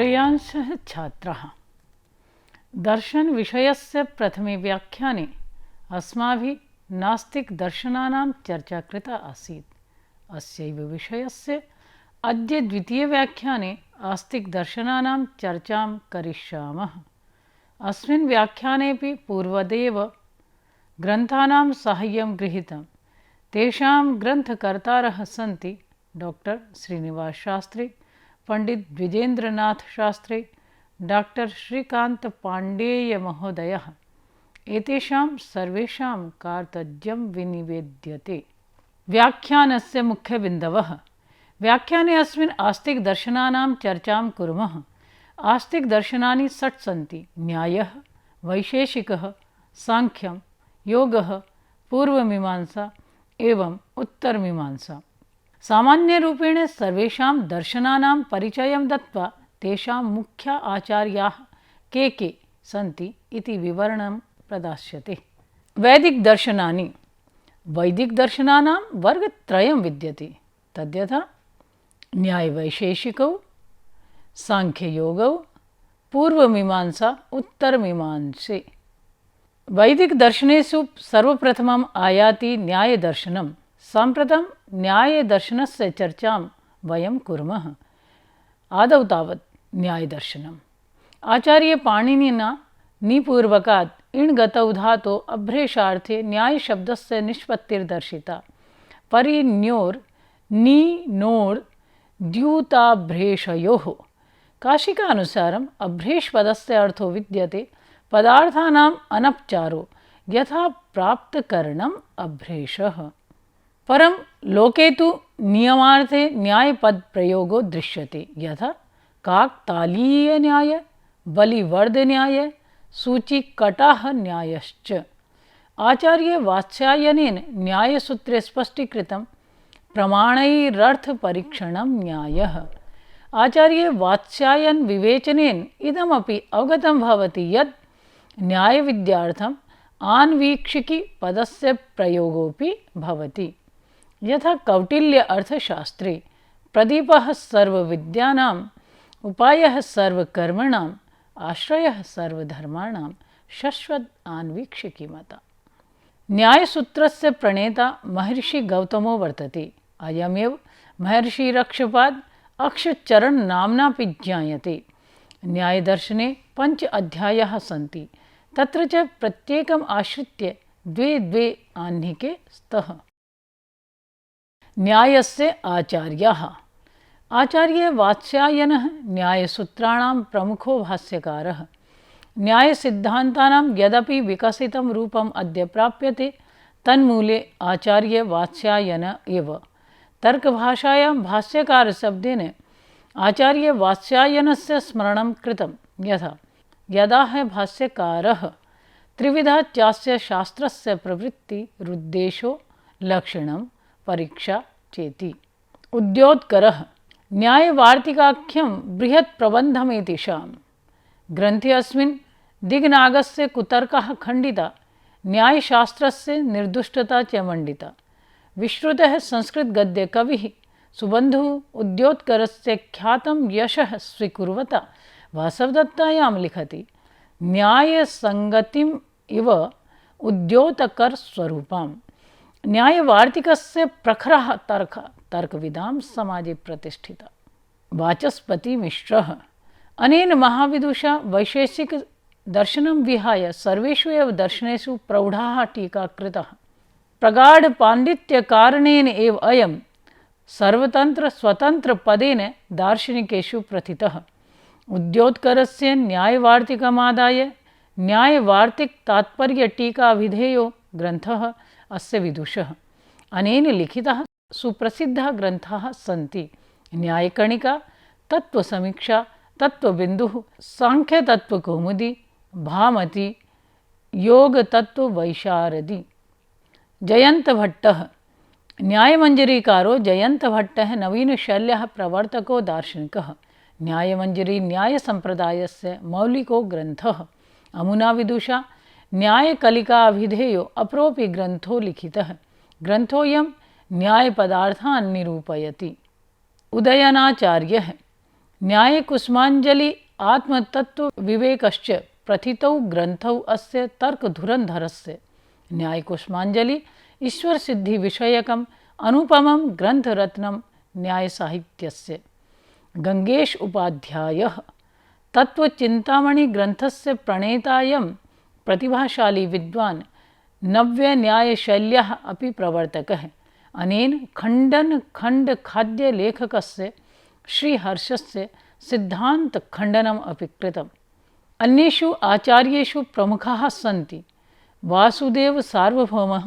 प्रियांशः छात्राः, दर्शन विषयस्य प्रथमे व्याख्याने अस्माभिः नास्तिकदर्शनानां चर्चा कृता आसीत्। अस्यैव विषयस्य अद्य द्वितीयव्याख्याने आस्तिकदर्शनानां चर्चां करिष्यामः। अस्मिन् व्याख्यानेऽपि पूर्वदेव ग्रन्थानां साहाय्यं गृहीतं। तेषां ग्रन्थकर्तारः सन्ति डॉक्टर श्रीनिवास शास्त्री, पंडित द्विजेन्द्रनाथ शास्त्री, डॉक्टर श्रीकांत पाण्डेय महोदयः। एतेषां सर्वेषां कार्तज्ञं विनिवेद्यते। व्याख्यानस्य मुख्यबिन्दवः। व्याख्याने अस्मिन् आस्तिकदर्शनानां चर्चां कुर्मः। आस्तिकदर्शनानि 6 सन्ति। न्यायः, वैशेषिकः, सांख्यं, योगः, पूर्वमीमांसा एवं उत्तरमीमांसा। सामान्यरूपेण सर्वेषां दर्शनानां परिचयं दत्वा तेषां मुख्य आचार्याः के सन्ति इति विवरणं प्रदास्यते। वैदिकदर्शनानि। वैदिकदर्शनानां वर्गत्रयं विद्यते। तद्यथा न्यायवैशेषिकौ, सांख्ययोगौ, पूर्वमीमांसा, उत्तरमीमांसे। वैदिकदर्शनेषु सर्वप्रथमम् आयाति न्यायदर्शनं। साम्प्रतं न्यायदर्शनस्य चर्चां वयं कुर्मः। आदौ तावत् न्यायदर्शनम्। आचार्यपाणिनिना निपूर्वकात् इण्गतौ धातो अभ्रेषार्थे न्यायशब्दस्य निष्पत्तिर्दर्शिता। परिण्योर् नि नोर् द्यूताभ्रेषयोः। काशिकानुसारम् अभ्रेषपदस्य अर्थो विद्यते पदार्थानाम् अनपचारो, यथा प्राप्तकरणम् अभ्रेषः। परं लोके तु नियमार्थे न्यायपदप्रयोगो दृश्यते, यथा काकतालीयन्याय, बलिवर्धन्याय, सूचिकटाहन्यायश्च। आचार्यवात्स्यायनेन न्यायसूत्रे स्पष्टीकृतं प्रमाणैरर्थपरीक्षणं न्यायः। आचार्यवात्स्यायन विवेचनेन इदमपि अवगतं भवति यत् न्यायविद्यार्थम् आन्वीक्षिकी पदस्य प्रयोगोऽपि भवति। यथा कौटिल्य अर्थशास्त्रे प्रदीपः सर्वविद्यानाम्, उपायः सर्वकर्मणाम्, आश्रयः सर्वधर्माणां, शश्वत आन्वीक्षिकी मता। न्यायसूत्रस्य प्रणेता महर्षि गौतमो वर्तते। अयमेव महर्षि रक्षपाद अक्षचरण नाम्नापि ज्ञायते। न्यायदर्शने 5 अध्यायाः सन्ति। तत्र च प्रत्येकम् आश्रित्य 2 आह्निके स्तः। न्यायस्य आचार्याः। आचार्यवात्स्यायनः न्यायसूत्राणां प्रमुखो भाष्यकारः। न्यायसिद्धान्तानां यदपि विकसितं रूपम् अद्य प्राप्यते तन्मूले आचार्यवात्स्यायन एव। तर्कभाषायां भाष्यकारशब्देन आचार्यवात्स्यायनस्य स्मरणं कृतं, यथा यदा भाष्यकारः त्रिविधा चास्य शास्त्रस्य प्रवृत्तिरुद्देशो लक्षणं परीक्षा चेति। उद्योतकरः। न्यायवार्तिकाख्यं बृहत् प्रबन्धमेतेषां ग्रन्थे अस्मिन् दिग्नागस्य कुतर्कः खण्डिता, न्यायशास्त्रस्य निर्दुष्टता च मण्डिता। विश्रुतः संस्कृतगद्यकविः सुबन्धुः उद्योतकरस्य ख्यातं यशः स्वीकुर्वता वासवदत्तायां लिखति न्यायसङ्गतिम् इव उद्योतकरस्वरूपम्। न्यायवार्तिकस्य प्रखरः तर्कविदां समाजे प्रतिष्ठिता। वाचस्पतिमिश्रः। अनेन महाविदुषा वैशेषिकदर्शनं विहाय सर्वेषु एव दर्शनेषु प्रौढाः टीका कृताः। प्रगाढपाण्डित्यकारणेन एव अयं सर्वतन्त्रस्वतन्त्रपदेन दार्शनिकेषु प्रथितः। उद्योतकरस्य न्यायवार्तिकमादाय न्यायवार्तिकतात्पर्यटीकाभिधेयो ग्रन्थः अस्य विदुषः। अनेन लिखिताः सुप्रसिद्धाः ग्रन्थाः सन्ति न्यायकणिका, तत्त्वसमीक्षा, तत्त्वबिन्दुः, सांख्यतत्त्वकौमुदी, भामती, योगतत्त्ववैशारदी। जयन्तभट्टः। न्यायमञ्जरीकारो जयन्तभट्टः नवीनशैल्याः प्रवर्तको दार्शनिकः। न्यायमञ्जरी न्यायसम्प्रदायस्य मौलिको ग्रन्थः। अमुना विदुषा न्यायकलिकाभिधेयो अपरोपि ग्रन्थो लिखितः। ग्रन्थोऽयं न्यायपदार्थान् निरूपयति। उदयनाचार्यः न्यायकुसुमाञ्जलि आत्मतत्त्वविवेकश्च प्रथितौ ग्रन्थौ अस्य तर्कधुरन्धरस्य। न्यायकुसुमाञ्जलि ईश्वरसिद्धिविषयकम् अनुपमं ग्रन्थरत्नं न्यायसाहित्यस्य। गङ्गेश उपाध्यायः तत्त्वचिन्तामणिग्रन्थस्य प्रणेतायं प्रतिभाशाली विद्वान् नव्यन्यायशैल्याः अपि प्रवर्तकः। अनेन खण्डखाद्यलेखकस्य श्रीहर्षस्य सिद्धान्तखण्डनम् अपि कृतम्। अन्येषु आचार्येषु प्रमुखाः सन्ति वासुदेवसार्वभौमः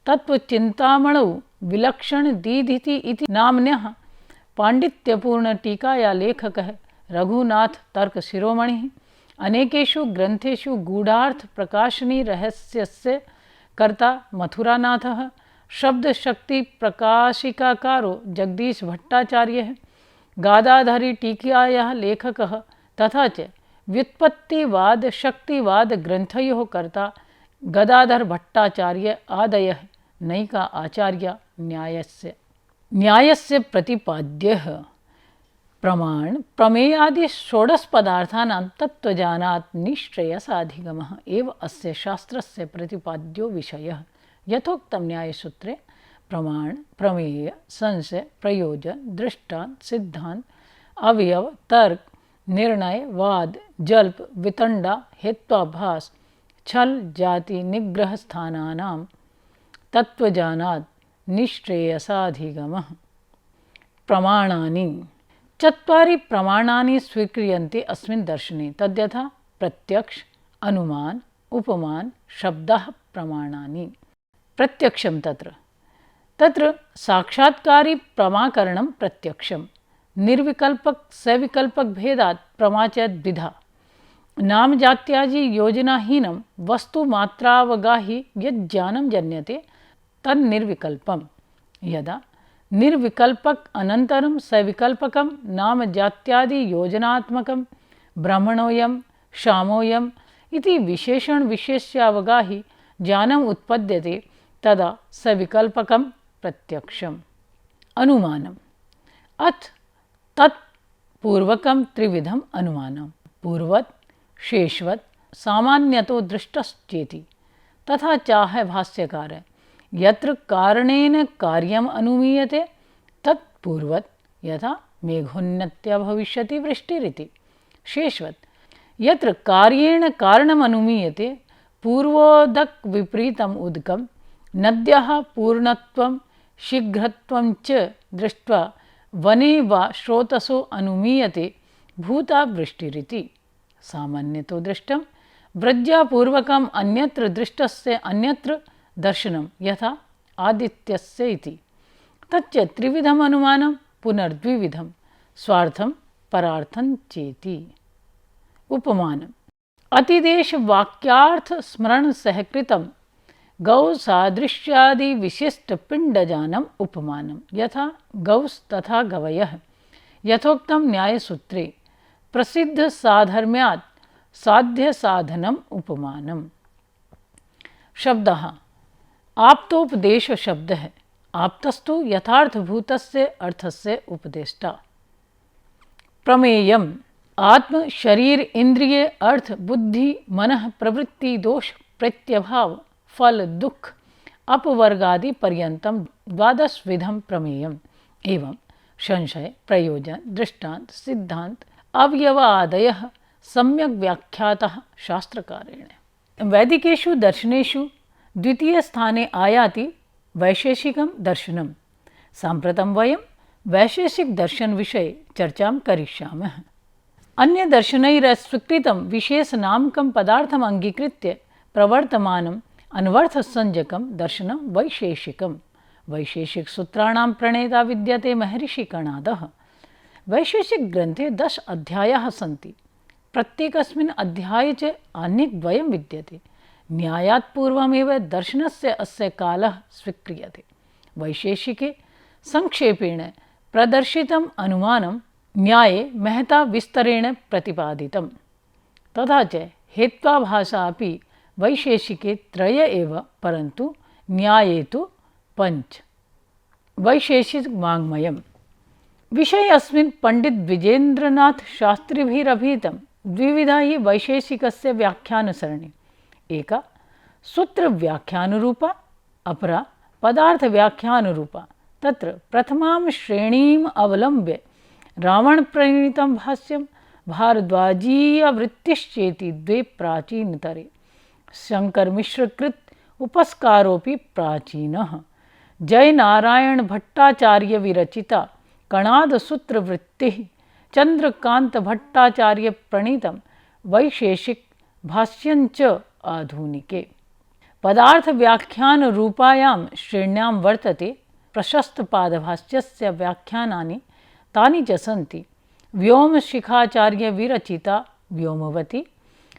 तत्त्वचिन्तामणौ विलक्षणदीधिति इति नाम्न्यः पाण्डित्यपूर्णटीकाया लेखकः रघुनाथतर्कशिरोमणिः। अनेकेषु ग्रन्थेषु गूढार्थप्रकाशनीरहस्यस्य कर्ता मथुरानाथः। शब्दशक्तिप्रकाशिकाकारो जगदीशभट्टाचार्यः। गादाधरीटीकायाः लेखकः तथा च व्युत्पत्तिवादशक्तिवादग्रन्थयोः कर्ता गदाधरभट्टाचार्य आदयः नैका आचार्या न्यायस्य प्रतिपाद्यः। प्रमाण प्रमेयादि षोडशपदार्थानां तत्त्वज्ञानात् निश्रेयसाधिगमः एव अस्य शास्त्रस्य प्रतिपाद्यो विषयः। यथोक्तं न्यायसूत्रे प्रमाण प्रमेय संशय प्रयोजन दृष्टांत सिद्धांत अवयव तर्क निर्णय वाद जल्प वितंडा हेत्वाभास छल जाति निग्रह स्थानानां तत्त्वज्ञानात् निश्रेयसाधिगमः। प्रमाणानि चत्वारि प्रमाणानि स्वीक्रियन्ते अस्मिन् दर्शने तद्यथा प्रत्यक्ष अनुमान उपमान शब्दाः प्रमाणानि। प्रत्यक्षं तत्र साक्षात्कारी प्रमाकरणं प्रत्यक्षं। निर्विकल्पक सविकल्पक भेदात् प्रमा च द्विधा। नाम जात्यादि योजनाहीनं वस्तुमात्रावगाहि यज्ज्ञानं जन्यते तन्निर्विकल्पम्। यदा निर्विकल्पक अनन्तरं सविकल्पकं नाम जात्यादि योजनात्मकं ब्रह्मणोऽयं श्यामोऽयम् इति विशेषण विशेष्यावगाहि ज्ञानम् उत्पद्यते तदा सविकल्पकं प्रत्यक्षम्। अनुमानम् अथ तत्पूर्वकं त्रिविधम् अनुमानम्। पूर्ववत् शेषवत् सामान्यतो दृष्टश्चेति। तथा चाह भाष्यकारः यत्र कारणेन कार्यम् अनुमीयते तत् पूर्ववत् यथा मेघोन्नत्या भविष्यति वृष्टिरिति। शेषवत् यत्र कार्येण कारणम् अनुमीयते पूर्वोदक विपरीतम् उदकं नद्याः पूर्णत्वं शीघ्रत्वं च दृष्ट्वा वने वा स्रोतसो अनुमीयते भूता वृष्टिरिति। सामान्यतो दृष्टं व्रज्यापूर्वकम् अन्यत्र दृष्टस्य अन्यत्र दर्शनं यथा आदित्यस्य इति। तच्च त्रिविधम् अनुमानं पुनर्द्विविधं स्वार्थं परार्थं चेति। उपमानम् अतिदेशवाक्यार्थ स्मरण सहकृतं गौ सादृश्यादि विशिष्ट पिंडजानम् उपमानम्। यथा गौस्तथा गवयः यथोक्तं न्यायसूत्रे प्रसिद्ध साधर्म्यात् साध्य साधनम् उपमानम्। शब्दः आप्तोपदेश शब्दः आप्तस्तु यथार्थभूतस्य अर्थस्य उपदेष्टा। प्रमेयम् आत्म शरीर इंद्रिय अर्थ बुद्धि मनः प्रवृत्ति दोष प्रत्यभाव फल दुख अपवर्गादि पर्यन्तं द्वादशविधं प्रमेयम्। एवं संशय प्रयोजन दृष्टांत सिद्धांत अवयवादयः सम्यक् व्याख्यातः शास्त्रकारेण। वैदिकेषु दर्शनेषु द्वितीयस्थाने आयाति वैशेषिकं दर्शनं। साम्प्रतं वयं वैशेषिकदर्शनविषये चर्चां करिष्यामः। अन्यदर्शनैरस्वीकृतं विशेषनामकं पदार्थम् अङ्गीकृत्य प्रवर्तमानम् अन्वर्थसंज्ञकं दर्शनं वैशेषिकम्। वैशेषिकसूत्राणां प्रणेता विद्यते महर्षिकणादः। वैशेषिकग्रन्थे 10 अध्यायाः सन्ति। प्रत्येकस्मिन् अध्याये च आह्निकद्वयं विद्यते। न्यायात् पूर्वमेव दर्शनस्य अस्य कालः स्वीक्रियते। वैशेषिके संक्षेपेण प्रदर्शितम् अनुमानं न्याये महता विस्तरेण प्रतिपादितम्। तथा च हेत्वाभासा अपि वैशेषिके 3 एव परन्तु न्याये तु 5। वैशेषिकवाङ्मयम् विषये अस्मिन् पंडित द्विजेन्द्रनाथ शास्त्रिभिरभिहितं द्विविधा हि वैशेषिकस्य व्याख्यानसरणी। एका सूत्रव्याख्यानरूपा, अपरा पदार्थव्याख्यानरूपा। तत्र प्रथमां श्रेणीम् अवलम्ब्य रावणप्रणीतं भाष्यं भारद्वाजीयवृत्तिश्चेति द्वे प्राचीनतरे, शङ्करमिश्रकृत उपस्कारोऽपि प्राचीनः। जयनारायणभट्टाचार्यविरचिता कणादसूत्रवृत्तिः, चन्द्रकान्तभट्टाचार्यप्रणीतं वैशेषिक भाष्यञ्च आधुनिके। पदार्थव्याख्यानरूपायां श्रेण्यां वर्तते प्रशस्तपादभाष्यस्य व्याख्यानानि तानि च सन्ति: व्योमशिखाचार्यविरचिता व्योमवती,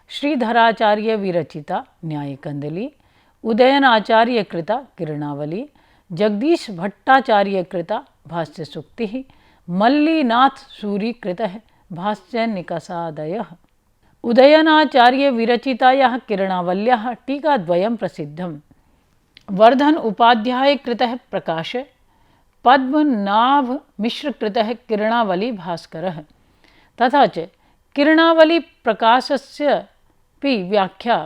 श्रीधराचार्यविरचिता न्यायकन्दली, उदयनाचार्यकृता किरणावली, जगदीशभट्टाचार्यकृता भाष्यसूक्तिः, मल्लिनाथसूरीकृतः भाष्यनिकषादयः। उदयनाचार्यविरचितायाः किरणावल्याः टीकाद्वयं प्रसिद्धं। वर्धन उपाध्यायकृतः प्रकाश, पद्मनाभमिश्रकृतः किरणावली भास्करः। तथा च किरणावली प्रकाशस्यापि व्याख्या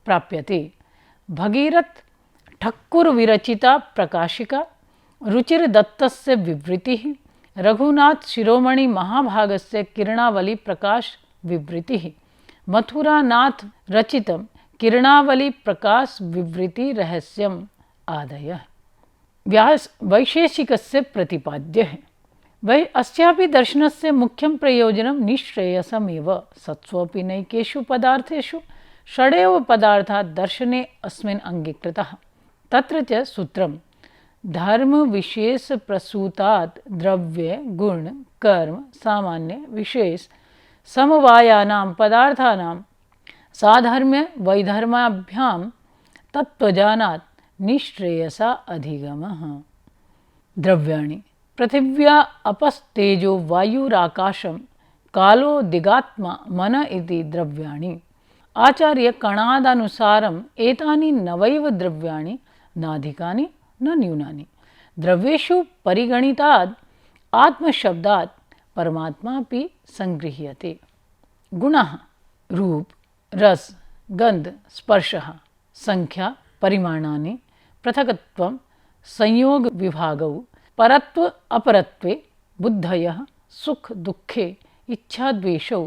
प्राप्यते। भगीरथ ठक्कुर विरचिता प्रकाशिका, रुचिरदत्तस्य विवृतिः, रघुनाथ शिरोमणि महाभागस्य किरणावली प्रकाश विवृतिः, मथुरानाथ रचितं किरणावली प्रकाश विवृति रहस्यम् आदयः। वैशेषिकस्य प्रतिपाद्यः। अस्यापि दर्शनस्य मुख्यं प्रयोजनं निःश्रेयसमेव। सत्स्वपि नैकेषु पदार्थेषु षडेव पदार्थाः दर्शने अस्मिन् अङ्गीकृताः। तत्र च सूत्रं धर्मविशेषप्रसूतात् द्रव्य गुण कर्म सामान्य विशेष समवायानां पदार्थानां साधर्म्य वैधर्माभ्यां तत्त्वजानात् निःश्रेयसा अधिगमः। द्रव्याणि पृथिव्या अपस्तेजो वायुराकाशं कालो दिगात्मा मन इति द्रव्याणि। आचार्य कणादानुसारम् एतानि नवैव द्रव्याणि, नाधिकानि न न्यूनानि। द्रव्येषु परिगणिताद् आत्मशब्दात् परमात्मापि संगृह्यते। गुणाः रूप रस गंध स्पर्शः संख्या परिमाणानि पृथक्त्वं संयोग विभागौ परत्व अपरत्वे बुद्धयः सुख दुःखे इच्छाद्वेषौ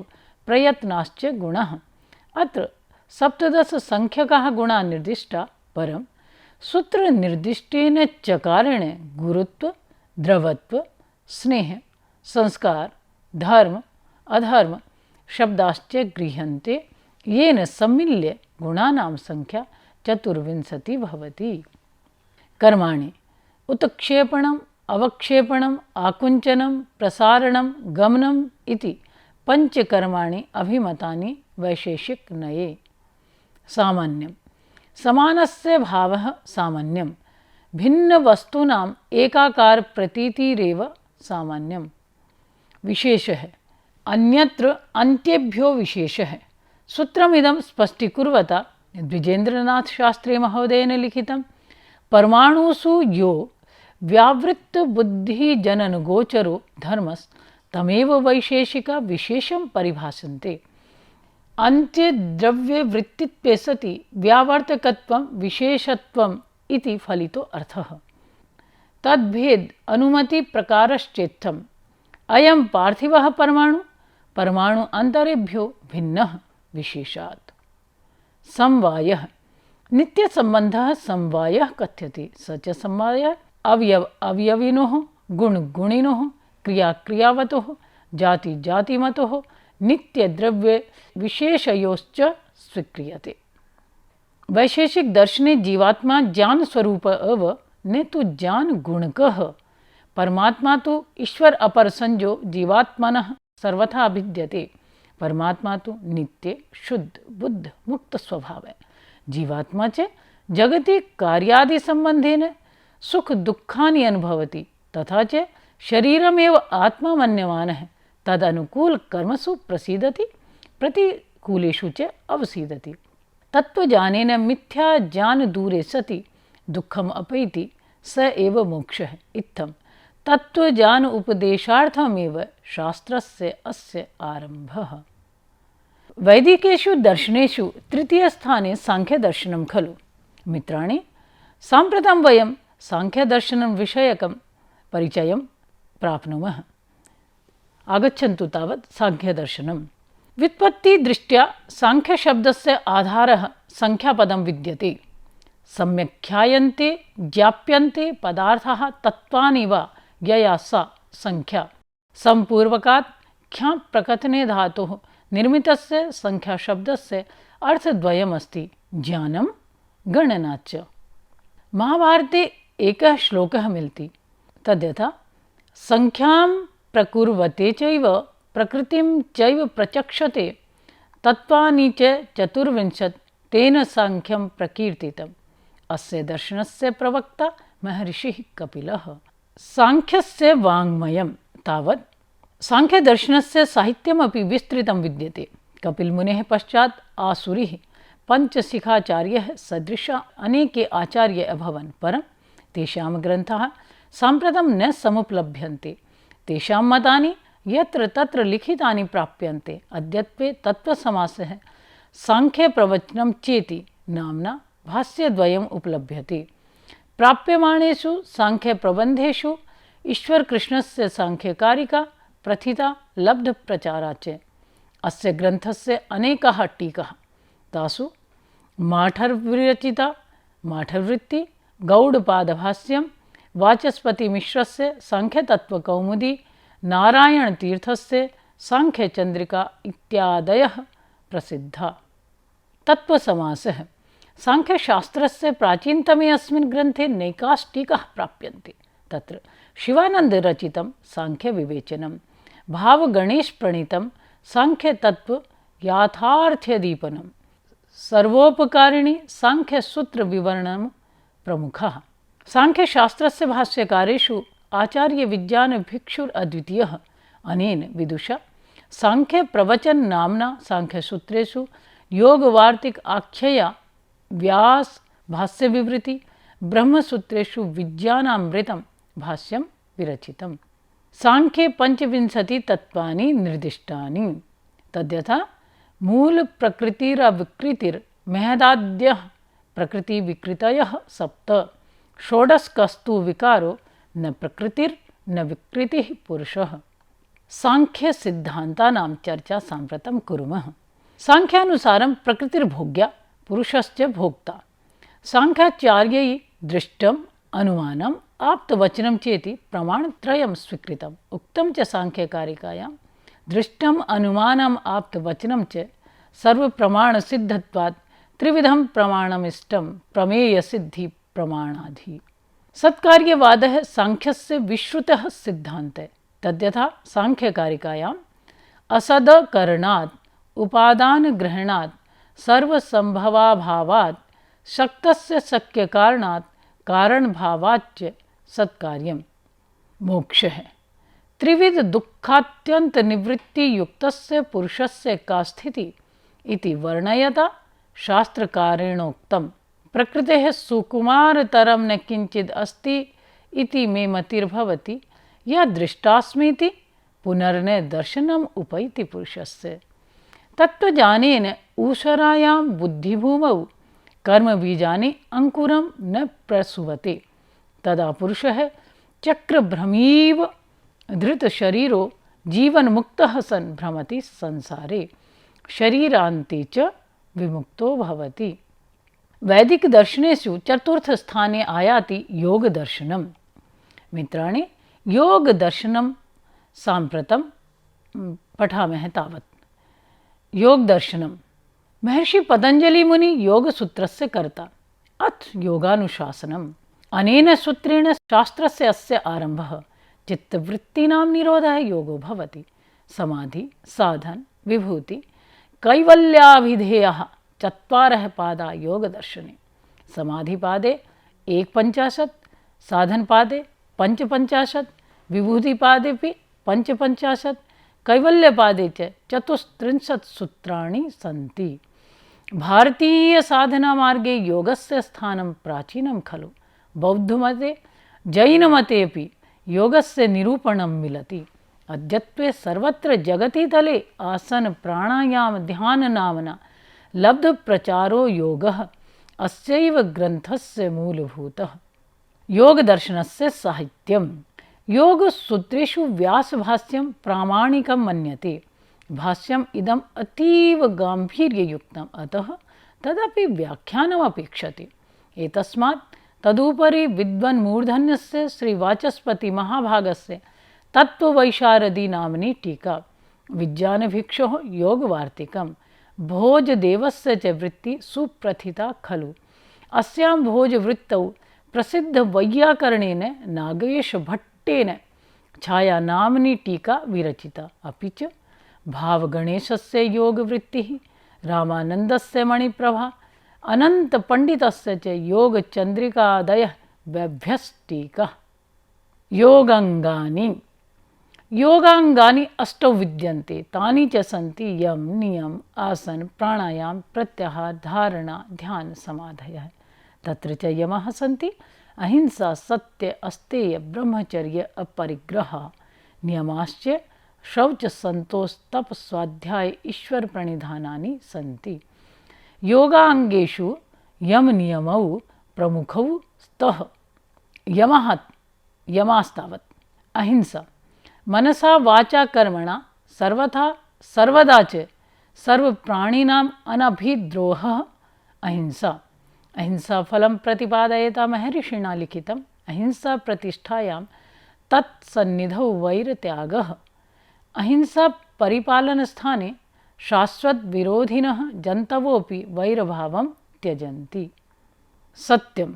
प्रयत्नाश्च गुणाः। अत्र 17 संख्यकाः गुणाः निर्दिष्टा, परं सूत्रनिर्दिष्टेन चकारेण गुरुत्व द्रवत्व स्नेह संस्कार धर्म अधर्म शब्दाश्च गृह्यन्ते, येन सम्मिल्य गुणानां संख्या 24 भवति। कर्माणि उत्क्षेपणम् अवक्षेपणम् आकुञ्चनं प्रसारणं गमनम् इति पंचकर्माणि अभिमतानि वैशेषिकनये। सामान्यं समानस्य भावः सामान्यं, भिन्नवस्तूनाम् एकाकार प्रतीतिरेव सामान्यं। विशेषः अन्यत्र अन्त्येभ्यो विशेषः। सूत्रमिदं स्पष्टीकुर्वता द्विजेन्द्रनाथ शास्त्री महोदयेन लिखितं परमाणुषु यो व्यावृत्तबुद्धिजननगोचरो धर्मस्तमेव वैशेषिक विशेषं परिभाषन्ते। अन्त्यद्रव्यवृत्तित्वे सति व्यावर्तकत्वं विशेषत्वम् इति फलितो अर्थः। तद्भेद अनुमति प्रकारश्चेत्थम्। अयं पार्थिवः परमाणु अंतरेभ्यो भिन्नः विशेषात्। समवायः नित्यसंबन्धः समवायः कथ्यते। स च समवायः अवयविनोः गुणगुणिनोः क्रियाक्रियावतोः जातिजातिमतोः नित्यद्रव्य विशेषयोश्च स्वीक्रियते। वैशेषिक दर्शने जीवात्मा ज्ञान स्वरूप एव न तु ज्ञान गुणकः। परमात्मा तो ईश्वर अपर संजो जीवात्मनः सर्वथा भिद्यते। परमात्मा तो नित्य शुद्ध बुद्ध मुक्त स्वभाव है। जीवात्मा च जगति कार्यादि संबंधेन सुख दुःखानि अनुभवति, तथा च शरीरमेव आत्मा मन्यमानः तदनुकूल कर्मसु प्रसीदति, प्रतिकूलेषु च अवसीदति। तत्त्वज्ञानेन मिथ्या ज्ञान दूरे सति दुःखम अपैति स एव मोक्षः इत्थं तत्त्वज्ञान उपदेशार्थमेव शास्त्रस्य अस्य आरम्भः। वैदिकेषु दर्शनेषु तृतीयस्थाने साङ्ख्यदर्शनं खलु। मित्राणि, साम्प्रतं वयं साङ्ख्यदर्शनं विषयकं परिचयं प्राप्नुमः। आगच्छन्तु तावत् साङ्ख्यदर्शनं। व्युत्पत्तिदृष्ट्या साङ्ख्यशब्दस्य आधारः संख्यापदं विद्यते। सम्यक् ख्यायन्ते ज्ञाप्यन्ते पदार्थाः तत्त्वानि वा यया सा संख्या। सम्पूर्वकात् ख्या प्रकथने धातोः निर्मितस्य संख्याशब्दस्य अर्थद्वयमस्ति, ज्ञानं गणना च। महाभारते एकः श्लोकः मिलति, तद्यथा संख्यां प्रकुर्वते चैव प्रकृतिं चैव प्रचक्षते तत्त्वानि च चतुर्विंशत् तेन सांख्यं प्रकीर्तितम्। अस्य दर्शनस्य प्रवक्ता महर्षिः कपिलः। सांख्यस्य वाङ्मयं तावत् सांख्यदर्शनस्य साहित्यमपि विस्तृतं विद्यते। कपिलमुनेः पश्चात् आसुरिः पञ्चशिखाचार्यः सदृशा अनेके आचार्य अभवन्, परं तेषां ग्रन्थाः साम्प्रतं न समुपलभ्यन्ते। तेषां मतानि यत्र तत्र लिखितानि प्राप्यन्ते। अद्यत्वे तत्त्वसमासः साङ्ख्यप्रवचनं चेति नाम्ना भाष्यद्वयम् उपलभ्यते। प्राप्यमाणेषु साङ्ख्यप्रबन्धेषु ईश्वरकृष्णस्य साङ्ख्यकारिका प्रथिता लब्धप्रचारा च। अस्य ग्रन्थस्य अनेकाः टीकाः, तासु माठर्विरचिता माठर्वृत्ति, गौडपादभाष्यं, वाचस्पतिमिश्रस्य साङ्ख्यतत्त्वकौमुदी, नारायणतीर्थस्य साङ्ख्यचन्द्रिका इत्यादयः प्रसिद्धा। तत्त्वसमासः साङ्ख्यशास्त्रस्य प्राचीनतमे अस्मिन् ग्रन्थे नैकाष्टीकाः प्राप्यन्ते। तत्र शिवानन्दरचितं साङ्ख्यविवेचनं, भावगणेशप्रणीतं साङ्ख्यतत्त्वयाथार्थ्यदीपनं, सर्वोपकारिणी साङ्ख्यसूत्रविवरणं प्रमुखः। साङ्ख्यशास्त्रस्य भाष्यकारेषु आचार्यविज्ञानभिक्षुरद्वितीयः। अनेन विदुषा साङ्ख्यप्रवचन नाम्ना साङ्ख्यसूत्रेषु योगवार्तिक आख्यया व्यास भाष्यविवृति, ब्रह्मसूत्रेषु विज्ञानामृतं भाष्यं विरचितं। साङ्ख्ये पञ्चविंशतितत्त्वानि निर्दिष्टानि, तद्यथा मूलप्रकृतिरविकृतिर्महदाद्यः प्रकृतिविकृतयः सप्त, षोडशकस्तु विकारो न प्रकृतिर्न विकृतिः पुरुषः। साङ्ख्यसिद्धान्तानां चर्चा साम्प्रतं कुर्मः। साङ्ख्यानुसारं प्रकृतिर्भोग्या, पुरुषश्च भोक्ता। साङ्ख्याचार्यैः दृष्टम् अनुमानम् आप्तवचनं चेति प्रमाणत्रयं स्वीकृतम्। उक्तं च साङ्ख्यकारिकायां दृष्टम् अनुमानम् आप्तवचनं च सर्वप्रमाणसिद्धत्वात् त्रिविधं प्रमाणमिष्टं प्रमेयसिद्धि प्रमाणाधि। सत्कार्यवादः साङ्ख्यस्य विश्रुतः सिद्धान्तः। तद्यथा साङ्ख्यकारिकायाम् असदकरणात् उपादानग्रहणात् सर्वसम्भवाभावात् शक्तस्य शक्यकारणात् कारणभावाच्च सत्कार्यं मोक्षः। त्रिविध दुःखात्यन्तनिवृत्तियुक्तस्य पुरुषस्य का स्थितिः इति वर्णयता शास्त्रकारेणोक्तम्। प्रकृतेः सुकुमारतरं न किञ्चित् अस्ति इति मे मतिर्भवति, यः दृष्टास्मीति पुनर्न दर्शनम् उपैति पुरुषस्य। तत्त्वज्ञानेन ऊषरायां बुद्धिभूमौ कर्मबीजानि अंकुरं न प्रसुवते, तदा पुरुषः चक्रभ्रमीव धृतशरीरो जीवन्मुक्तः सन् भ्रमति संसारे, शरीरान्ते च विमुक्तो भवति। वैदिकदर्शनेषु चतुर्थस्थाने आयाति योगदर्शनं। मित्राणि, योगदर्शनं साम्प्रतं पठामः तावत्। योगदर्शनं महर्षि पतञ्जलि मुनि योगसूत्रस्य कर्ता। अथ योगानुशासनम्। अनेन सूत्रेण शास्त्रस्य अस्य आरम्भः। चित्तवृत्तीनां निरोधः योगो भवति। समाधि, साधन, विभूति, कैवल्याभिधेयाः चत्वारः पादा योगदर्शने। समाधिपादे 150, साधनपादे 55, विभूतिपादेपि 55, कैवल्यपादे च 34 सूत्राणि सन्ति। भारतीय साधनामार्गे योगस्य स्थानं प्राचीनं खलु। बौद्धमते, जैनमतेपि योगस्य निरूपणं मिलति। अद्यत्वे सर्वत्र जगति तले आसन प्राणायाम ध्यान नाम्ना लब्ध प्रचारो योगः अस्यैव ग्रन्थस्य मूलभूतः। योग दर्शनस्य साहित्यं। योग सूत्रेषु व्यासभाष्यं प्रामाणिकं मन्यते। भाष्यम् इदम् अतीव गाम्भीर्ययुक्तम्, अतः तदपि व्याख्यानम् अपेक्षते। एतस्मात् तदुपरि विद्वन्मूर्धन्यस्य श्रीवाचस्पति महाभागस्य तत्त्ववैशारदी नाम्नी टीका, विज्ञानभिक्षोः योगवार्तिकं, भोजदेवस्य च वृत्ति सुप्रथिता खलु। अस्यां भोजवृत्तौ प्रसिद्धवैयाकरणेन नागेशभट्टेन छाया नाम्नी टीका विरचिता। अपि च भावगणेशस्य योगवृत्तिः, रामानन्दस्य मणिप्रभा, अनन्तपण्डितस्य च योगचन्द्रिकादयः बभ्यस्टीका। योगाङ्गानि। योगाङ्गानि अष्टौ विद्यन्ते। तानि च सन्ति यम नियम आसन प्राणायाम प्रत्याहार धारणा ध्यान समाधयः। तत्र च यमः सन्ति अहिंसा सत्य अस्तेय ब्रह्मचर्य अपरिग्रह। नियमाश्च शौच संतोष तप स्वाध्याय ईश्वर प्रणिधानानि सन्ति। योगाङ्गेषु यम नियमौ प्रमुखौ स्तः। यमास्तावत् अहिंसा, मनसा वाचा कर्मणा सर्वथा सर्वदा च सर्वप्राणिनाम् अनभिद्रोहः अहिंसा। अहिंसा फलं प्रतिपादयता महर्षिणा लिखितम्। अहिंसा प्रतिष्ठायां तत्सन्निधौ वैरत्यागः। अहिंसा परिपालनस्थाने शाश्वत विरोधिनः जन्तवोऽपि वैरभावं त्यजन्ति। सत्यं।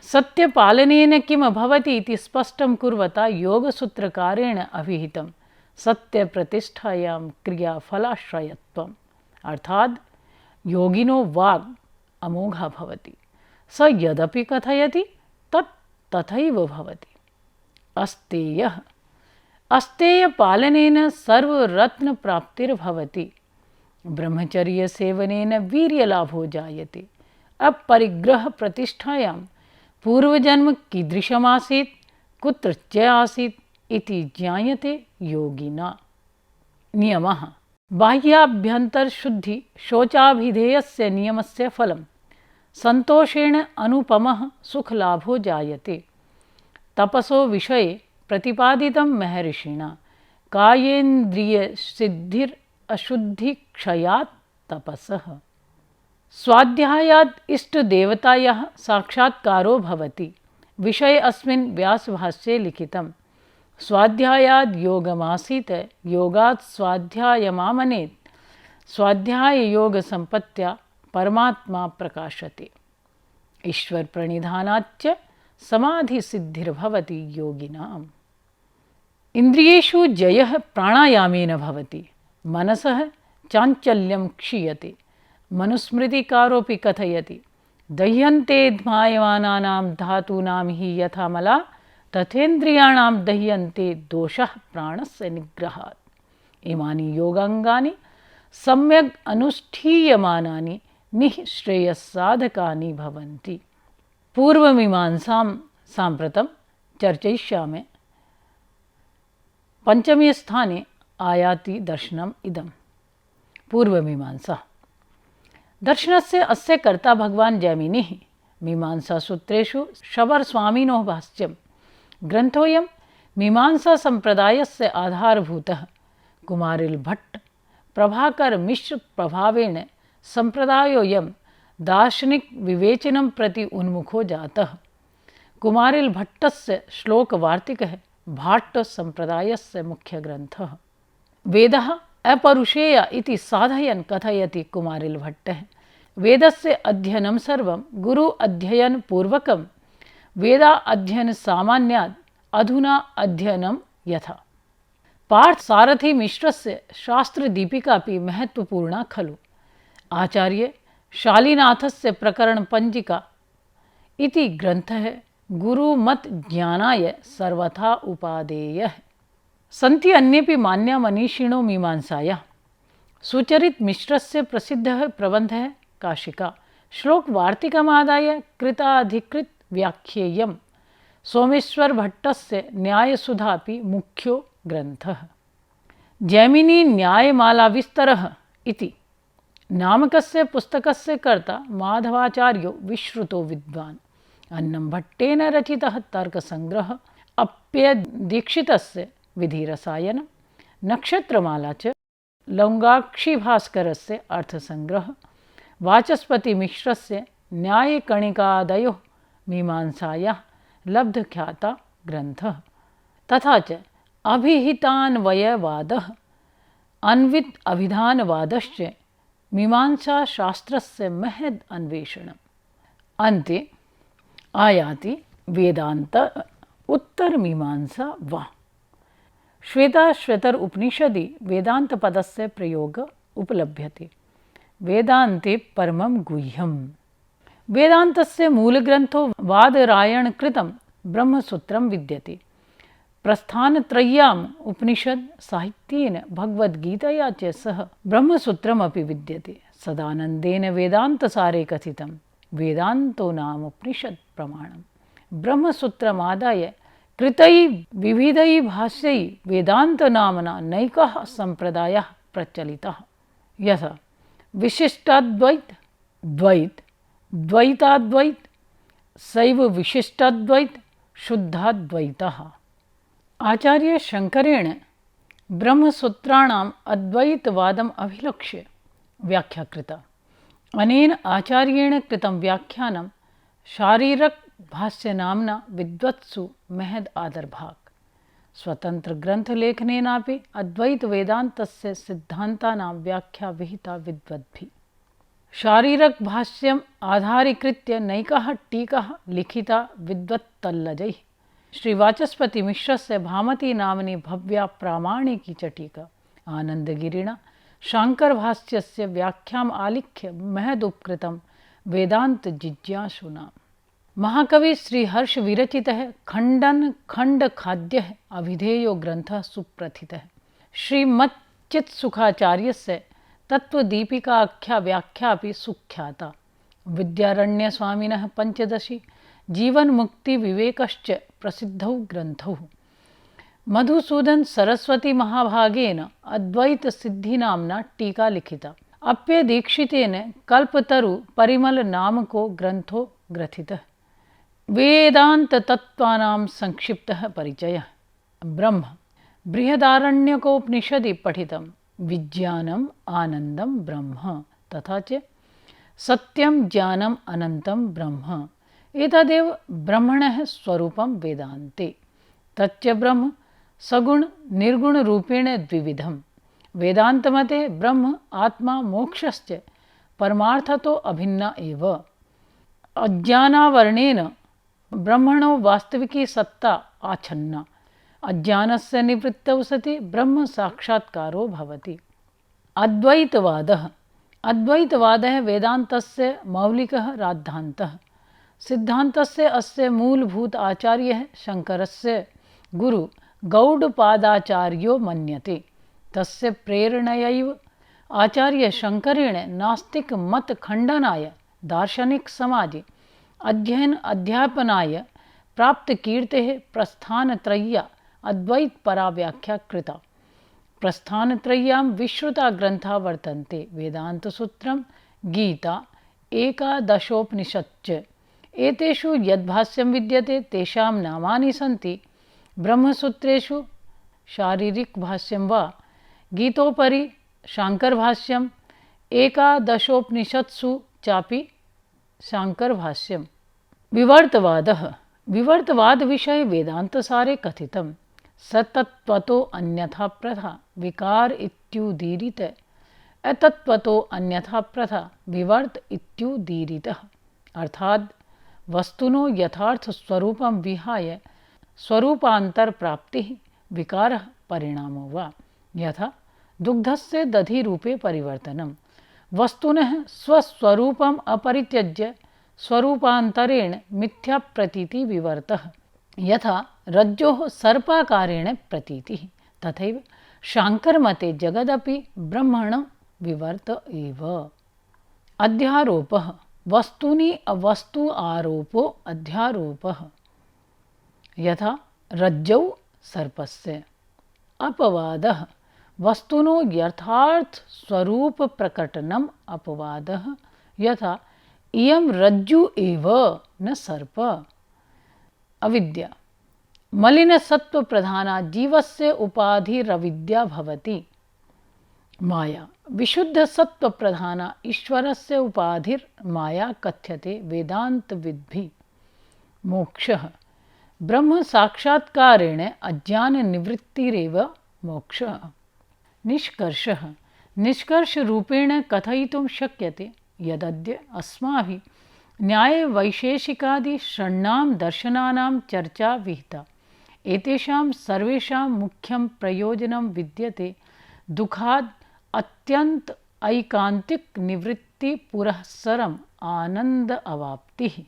सत्यपालनेन किं भवति इति स्पष्टं कुर्वता योगसूत्रकारेण अभिहितं सत्यप्रतिष्ठायां क्रियाफलाश्रयत्वम्। अर्थात् योगिनो वाग् अमोघा भवति, स यदपि कथयति तत् तथैव भवति। अस्तेयः। अस्तेयपालनेन सर्वरत्नप्राप्तिर्भवति। ब्रह्मचर्यसेवनेन वीर्यलाभो जायते। अपरिग्रहप्रतिष्ठायां पूर्वजन्म कीदृशमासीत् कुत्र च आसीत् इति ज्ञायते योगिना। नियमः। बाह्याभ्यन्तरशुद्धि शौचाभिधेयस्य नियमस्य फलं संतोषेण अनुपमः सुखलाभो जायते। तपसो विषये प्रतिपादितं महर्षिणा। कायेन्द्रियसिद्धिर् अशुद्धिक्षयात् तपसः। स्वाध्यायात् इष्टदेवतायाः साक्षात्कारो भवति। विषये अस्मिन् व्यासभाष्ये लिखितं। स्वाध्यायाद् योगमासीत् योगात् स्वाध्यायमामनेत् स्वाध्याययोगसम्पत्त्या परमात्मा प्रकाशते। ईश्वर प्रणिधानाच्च समाधिसिद्धिर्भवति योगिनाम्। इन्द्रियेषु जयः प्राणायामेन भवति। मनसः चाञ्चल्यं क्षीयते। मनुस्मृतिकारोऽपि कथयति दह्यन्ते ध्मायमानानां धातूनां हि यथा मला तथेन्द्रियाणां दह्यन्ते दोषः प्राणस्य निग्रहात्। इमानि योगाङ्गानि सम्यक् अनुष्ठीयमानानि निःश्रेयस्साधकानि भवन्ति। पूर्वमीमांसां साम्प्रतं चर्चयिष्यामि। पंचमे स्थाने आयाति दर्शनम् इदम्। पूर्वमीमांसा। दर्शनस्य अस्य कर्ता भगवान् जैमिनिः। मीमांसासूत्रेषु शबरस्वामिनोः भाष्यम्। ग्रन्थोऽयं मीमांसासम्प्रदायस्य आधारभूतः। कुमारिलभट्ट प्रभाकर मिश्र प्रभावेण सम्प्रदायोऽयं दार्शनिकविवेचनं प्रति उन्मुखो जातः। कुमारिलभट्टस्य श्लोकवार्तिकः भाट्टसम्प्रदायस्य मुख्यग्रन्थः। वेदः अपरुषेय इति साधयन् कथयति कुमारिलभट्टः। वेदस्य अध्ययनं सर्वं गुरु अध्ययनपूर्वकं। वेदा अध्ययन सामान्यात् अधुना अध्ययनं यथा। पार्थसारथी मिश्रस्य शास्त्रदीपिकापि महत्वपूर्णा खलु। आचार्य शालिनाथस्य प्रकरणपञ्जिका इति ग्रन्थः गुरुमत ज्ञानाय सर्वथा उपादेयः। सन्ति अन्येपि मान्या मनीषिणो मीमांसायाः। सुचरित मिश्रस्य प्रसिद्धः प्रबन्धः काशिका श्लोकवार्तिकमादाय कृताधिकृत व्याख्येयम्। सोमेश्वर भट्टस्य न्यायसुधापि मुख्यो ग्रन्थः। जैमिनी न्यायमालाविस्तरः इति नामकस्य पुस्तकस्य कर्ता माधवाचार्यो विश्रुतो विद्वान्। अन्नंभट्टेन रचितः तर्कसंग्रहः, अप्यदीक्षितस्य विधिरसायनं, नक्षत्रमाला च, लौङ्गाक्षिभास्करस्य अर्थसंग्रहः, वाचस्पतिमिश्रस्य न्यायकणिकादयोः मीमांसायाः लब्धख्याता ग्रन्थः, तथा च अभिहितान्वयवादः, अन्वित अभिधानवादश्च मीमांसाशास्त्रस्य महद् अन्वेषणम्। अन्ते आयाति वेदान्त उत्तरमीमांसा वा। श्वेताश्वतर उपनिषदि वेदान्तपदस्य प्रयोग उपलभ्यते। वेदान्ते परमं गुह्यम्। वेदान्तस्य मूलग्रन्थो वादरायणकृतं ब्रह्मसूत्रं विद्यते। प्रस्थानत्रय्याम् उपनिषद् साहित्येन भगवद्गीतया च सह ब्रह्मसूत्रमपि विद्यते। सदानन्देन वेदान्तसारे कथितं वेदान्तो नाम उपनिषत् प्रमाणम्। ब्रह्मसूत्रमादाय कृतैः विविधैः भाष्यैः वेदान्तनाम्ना नैकः सम्प्रदायः प्रचलितः, यथा विशिष्टाद्वैत, द्वैत, द्वैताद्वैत, शैव विशिष्टाद्वैत, शुद्धाद्वैतः। आचार्य शंकरेण ब्रह्मसूत्राणाम् अद्वैतवादम् अभिलक्ष्य व्याख्या कृता। अनेन आचार्येण कृतं व्याख्यानं शारीरकभाष्यनाम्ना विद्वत्सु महद् आदरभाक्। स्वतन्त्रग्रन्थलेखनेनापि अद्वैतवेदान्तस्य सिद्धान्तानां व्याख्या विहिता विद्वद्भिः। शारीरकभाष्यम् आधारीकृत्य नैकाः टीकाः लिखिता विद्वत्तल्लजैः। श्रीवाचस्पतिमिश्रस्य भामती नाम्नी भव्या प्रामाणिकी च टीका आनन्दगिरिणा शाङ्करभाष्यस्य व्याख्याम् आलिख्य महदुपकृतं वेदान्तजिज्ञासूनाम्। महाकवि श्रीहर्ष विरचितः खण्डन खण्डखाद्यः अभिधेयो ग्रन्थः सुप्रथितः। श्रीमच्चित्सुखाचार्यस्य तत्त्वदीपिकाख्या व्याख्यापि सुख्याता। विद्यारण्यस्वामिनः पञ्चदशी जीवन्मुक्तिविवेकश्च प्रसिद्धौ ग्रन्थौ। मधुसूदन सरस्वती महाभागेन अद्वैतसिद्धिनाम्ना टीका लिखिता। अप्यदीक्षितेन कल्पतरु परिमल नामको ग्रन्थो ग्रथितः। वेदान्ततत्त्वानां संक्षिप्तः परिचयः। ब्रह्म बृहदारण्यकोपनिषदि पठितं विज्ञानम् आनन्दं ब्रह्म, तथा च सत्यं ज्ञानम् अनन्तं ब्रह्म। एतदेव ब्रह्मणः स्वरूपं वेदान्ते। तच्च ब्रह्म सगुण निर्गुण रूपेण द्विविधम्। वेदान्तमते ब्रह्म आत्मा मोक्षश्च परमार्थतो अभिन्ना एव। अज्ञानावरणेन ब्रह्मणो वास्तविकी सत्ता आच्छन्ना। अज्ञानस्य निवृत्तौ सति ब्रह्म साक्षात्कारो भवति। अद्वैतवादः। अद्वैतवादः वेदान्तस्य मौलिकः राद्धान्तः। सिद्धान्तस्य अस्य मूलभूत आचार्यः शङ्करस्य गुरु गौडपादाचार्यो मन्यते। तस्य प्रेरणयैव आचार्य शङ्करेण नास्तिकमतखण्डनाय दार्शनिकसमाजे अध्ययन अध्यापनाय प्राप्तकीर्तेः प्रस्थानत्रय्या अद्वैतपरा व्याख्या कृता। प्रस्थानत्रय्यां विश्रुता ग्रन्था वर्तन्ते वेदान्तसूत्रं, गीता, एकादशोपनिषच्च। एतेषु यद्भाष्यं विद्यते तेषां नामानि सन्ति। ब्रह्मसूत्रेषु शारीरिकभाष्यं वा, गीतोपरि शाङ्करभाष्यम्, एकादशोपनिषत्सु चापि शाङ्करभाष्यम्। विवर्तवादः। विवर्तवादविषये वेदान्तसारे कथितं सतत्त्वतो अन्यथा प्रथा विकार इत्युदीरित, अतत्त्वतो अन्यथा प्रथा विवर्त इत्युदीरितः। अर्थात् वस्तुनो यथार्थ स्वरूपं विहाय स्वरूपांतर प्राप्तिः विकारः परिणामो वा। यथा दुग्धस्य दधिरूपे परिवर्तनं। वस्तुनः स्वस्वरूपम् अपरित्यज्य स्वरूपान्तरेण मिथ्याप्रतीतिः विवर्तः। यथा रज्जोः सर्पाकारेण प्रतीतिः, तथैव शाङ्करमते जगदपि ब्रह्मण विवर्त एव। अध्यारोपः। वस्तुनि अवस्तु आरोपो अध्यारोपः। यथा रज्जौ सर्पस्य। अपवादः वस्तुनो यथार्थ स्वरूप प्रकटनम अपवादः, यथा इयं रज्जु एव न सर्प। अविद्या मलिनसत्व प्रधाना जीवस्य उपाधिरविद्या भवति। माया विशुद्ध सत्व प्रधाना ईश्वरस्य उपाधिर्माया कथ्यते वेदान्तविद्भिः। मोक्षः ब्रह्म साक्षात्कारेण अज्ञान निवृत्तिरेव मोक्षः। निष्कर्षः निष्कर्षरूपेण कथयितुं शक्यते यदद्य अस्माभिः न्यायवैशेषिकादि षण्णां दर्शनानां चर्चा विहिता। एतेषां सर्वेषां मुख्यं प्रयोजनं विद्यते दुःखाद् अत्यन्त ऐकान्तिक निवृत्ति पुरःसरम् आनन्द अवाप्तिः।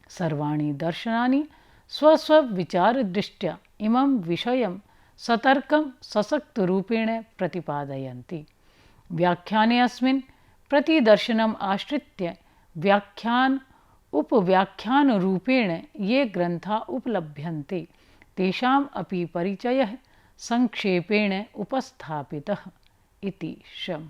सर्वाणि दर्शनानि स्वस्वविचारदृष्ट्या इमं विषयं सतर्कं सशक्तरूपेण प्रतिपादयन्ति। व्याख्याने अस्मिन् प्रतिदर्शनम् आश्रित्य व्याख्यान उपव्याख्यानरूपेण ये ग्रन्था उपलभ्यन्ते तेषाम् अपि परिचयः संक्षेपेण उपस्थापितः इति शम्।